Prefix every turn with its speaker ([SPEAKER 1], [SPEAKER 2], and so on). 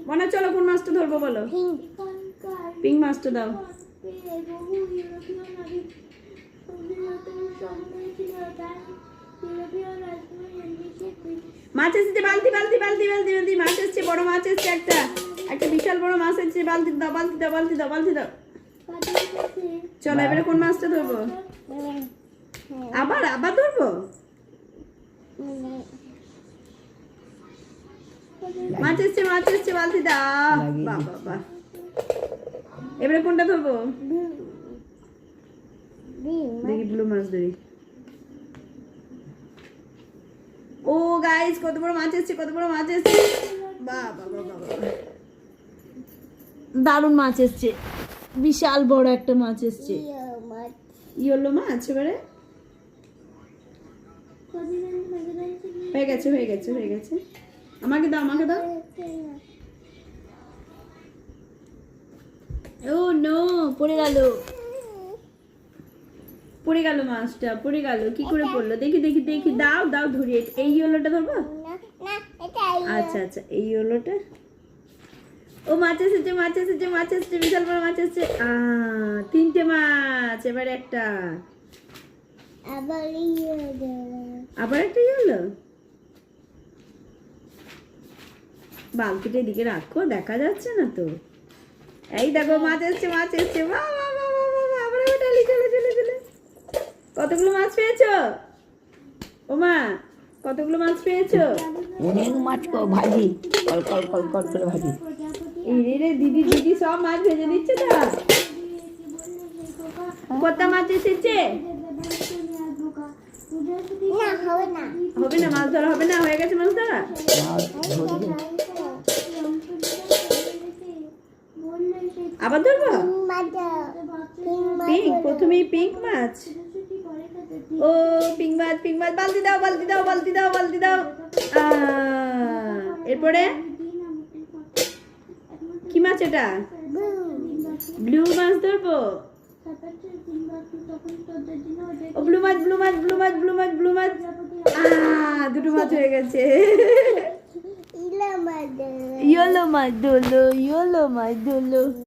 [SPEAKER 1] মনে চলো কোন মাছটা ধরবো বলো। পিঙ্ক মাছটা দাও। মাছ এসেছে, বালতি বালতি বালতি বালতি বালতি মাছ এসেছে, বড় মাছ এসেছে একটা, একটা বিশাল বড় মাছ এসেছে। বালতি দাও বালতি দাও বালতি দাও বালতি দাও। চলো এবারে কোন মাছটা ধরবো? আবার আবার ধরবো? মাছ এসছে মাছ এসছে, বালতি দাও। বাহ বাহ বাহ। এবারে কোনটা ধরবো? দেখি ব্লু মাছ ধরি। ও গাইস কত বড় মাছ এসছে, কত বড় মাছ এসছে। বাহ বাহ বাহ বাহ, দারুণ মাছ এসছে, বিশাল বড় একটা মাছ এসছে। ইয়েলো মাছ। এবারে হয়ে গেছে হয়ে গেছে হয়ে গেছে। আমাকে দাও আমাকে দাও। ও নো, পড়ে গেল পড়ে গেল মাছটা, পড়ে গেল। কি করে পড়লো দেখি দেখি দেখি। দাও দাও ধরি। এই ইয়েলোটা ধরবো? আচ্ছা আচ্ছা এই ইয়েলোটা। ও মাছ এসেছে মাছ এসেছে মাছ এসেছে, বিশাল বড় মাছ এসেছে। তিনটে মাছ। এবারে একটা, আবার একটা ইয়েলো। বালতিটা এদিকে রাখো, দেখা যাচ্ছে না তো। এই দেখো মাছ এসছে মাছ এসছে। বাহ বাহ বাহ বাহ বাহ। আবার ডালি চলে চলে চলে। কতগুলো মাছ পেয়েছো? ও মা কতগুলো মাছ পেয়েছো?
[SPEAKER 2] অনেক মাছ ভাজি, কল কল কল কল করে ভাজি।
[SPEAKER 1] এই রে দিদি দিদি সব মাছ ভেজে দিচ্ছে তো। কত মাছ এসেছে? হবে না মাছ ধরা হবে না, হয়ে গেছে মাছ ধরা। আবার ধরবো? পিঙ্ক, প্রথমেই পিঙ্ক মাছ। ও পিঙ্ক মাছ পিঙ্ক মাছ। বালতি দাও বালতি দাও বালতি দাও বালতি দাও। এরপরে কি মাছ এটা? ব্লু মাছ ধরবো। ও ব্লু মাছ ব্লু মাছ ব্লু মাছ ব্লু মাছ ব্লু মাছ। দুটো মাছ হয়ে গেছে। ইয়েলো মাছ ধরলো ইয়েলো মাছ ধরলো।